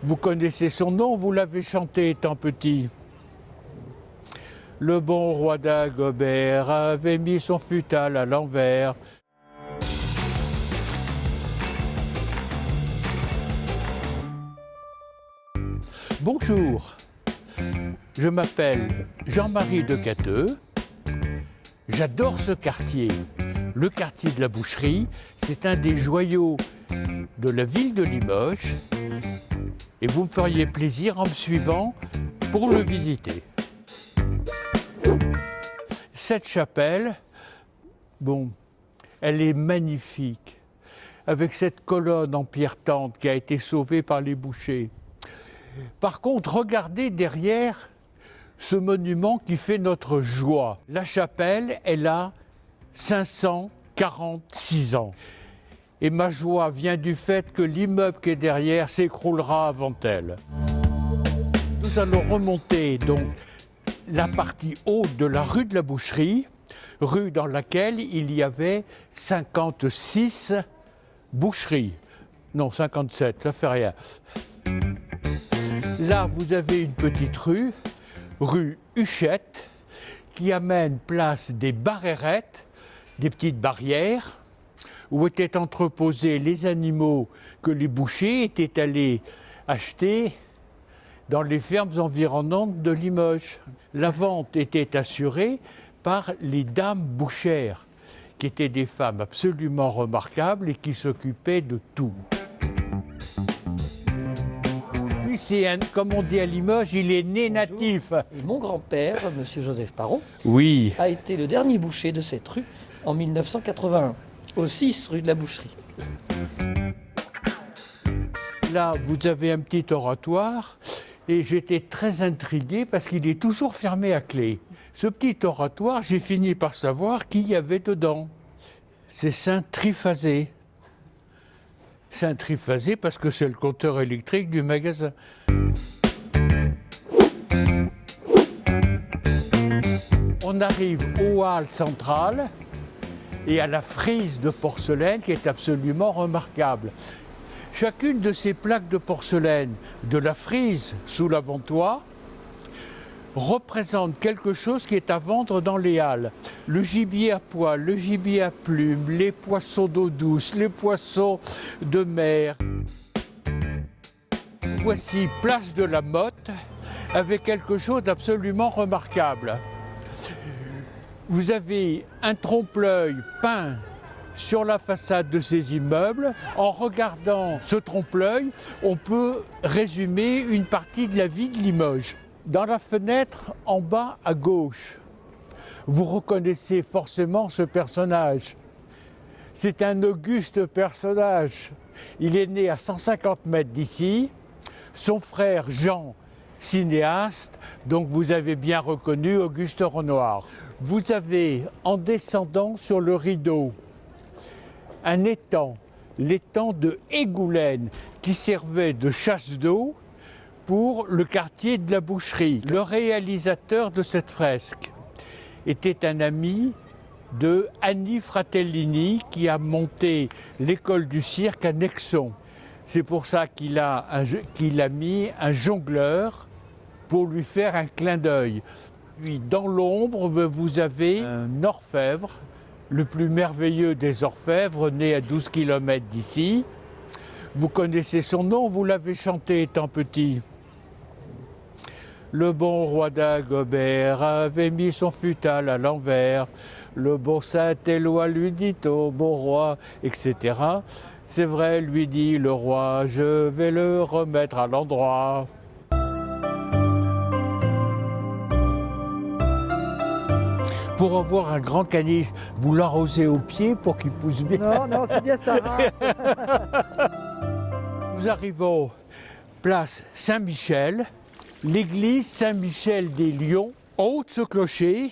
Vous connaissez son nom, vous l'avez chanté étant petit. Le bon roi d'Agobert avait mis son futal à l'envers. Bonjour, je m'appelle Jean-Marie de Cateux. J'adore ce quartier. Le quartier de la Boucherie, c'est un des joyaux de la ville de Limoges. Et vous me feriez plaisir en me suivant pour le visiter. Cette chapelle, bon, elle est magnifique, avec cette colonne en pierre tendre qui a été sauvée par les bouchers. Par contre, regardez derrière ce monument qui fait notre joie. La chapelle, elle a 546 ans. Et ma joie vient du fait que l'immeuble qui est derrière s'écroulera avant elle. Nous allons remonter donc la partie haute de la rue de la Boucherie, rue dans laquelle il y avait 56 boucheries. Non, 57, ça fait rien. Là, vous avez une petite rue, rue Huchette, qui amène place des barrerettes, des petites barrières, où étaient entreposés les animaux que les bouchers étaient allés acheter dans les fermes environnantes de Limoges. La vente était assurée par les dames bouchères, qui étaient des femmes absolument remarquables et qui s'occupaient de tout. Lui, comme on dit à Limoges, il est né natif. Et mon grand-père, M. Joseph Parot, Oui. a été le dernier boucher de cette rue en 1981, au 6 rue de la Boucherie. Là, vous avez un petit oratoire et j'étais très intrigué parce qu'il est toujours fermé à clé. Ce petit oratoire, j'ai fini par savoir qui y avait dedans. C'est Saint Triphasé. Saint Triphasé parce que c'est le compteur électrique du magasin. On arrive au hall central et à la frise de porcelaine qui est absolument remarquable. Chacune de ces plaques de porcelaine de la frise sous l'avant-toit représente quelque chose qui est à vendre dans les halles. Le gibier à poil, le gibier à plumes, les poissons d'eau douce, les poissons de mer. Voici place de la Motte avec quelque chose d'absolument remarquable. Vous avez un trompe-l'œil peint sur la façade de ces immeubles. En regardant ce trompe-l'œil, on peut résumer une partie de la vie de Limoges. Dans la fenêtre en bas à gauche, vous reconnaissez forcément ce personnage. C'est un auguste personnage. Il est né à 150 mètres d'ici. Son frère Jean, cinéaste, donc vous avez bien reconnu Auguste Renoir. Vous avez, en descendant sur le rideau, un étang, l'étang de Égoulaine, qui servait de chasse d'eau pour le quartier de la Boucherie. Le réalisateur de cette fresque était un ami de Annie Fratellini, qui a monté l'école du cirque à Nexon. C'est pour ça qu'il a mis un jongleur pour lui faire un clin d'œil. Puis dans l'ombre, vous avez un orfèvre, le plus merveilleux des orfèvres, né à 12 km d'ici. Vous connaissez son nom, vous l'avez chanté étant petit. Le bon roi d'Agobert avait mis son futal à l'envers. Le bon Saint-Éloi lui dit au bon roi, etc. C'est vrai, lui dit le roi, je vais le remettre à l'endroit. Pour avoir un grand caniche, vous l'arrosez au pied pour qu'il pousse bien. Non, c'est bien ça. Nous arrivons place Saint-Michel, l'église Saint-Michel des Lions. En haut de ce clocher,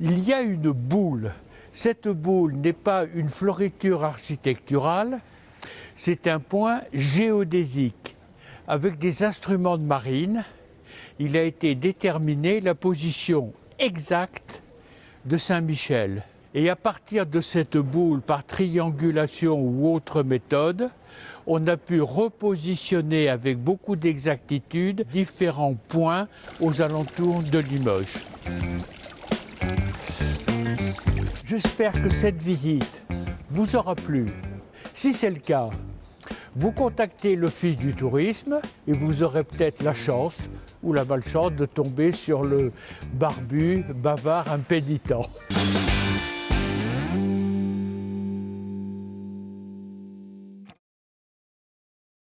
il y a une boule. Cette boule n'est pas une floriture architecturale, c'est un point géodésique. Avec des instruments de marine, il a été déterminé la position exacte de Saint-Michel. Et à partir de cette boule, par triangulation ou autre méthode, on a pu repositionner avec beaucoup d'exactitude différents points aux alentours de Limoges. J'espère que cette visite vous aura plu. Si c'est le cas, vous contactez l'Office du tourisme et vous aurez peut-être la chance ou la malchance de tomber sur le barbu, bavard, impénitent.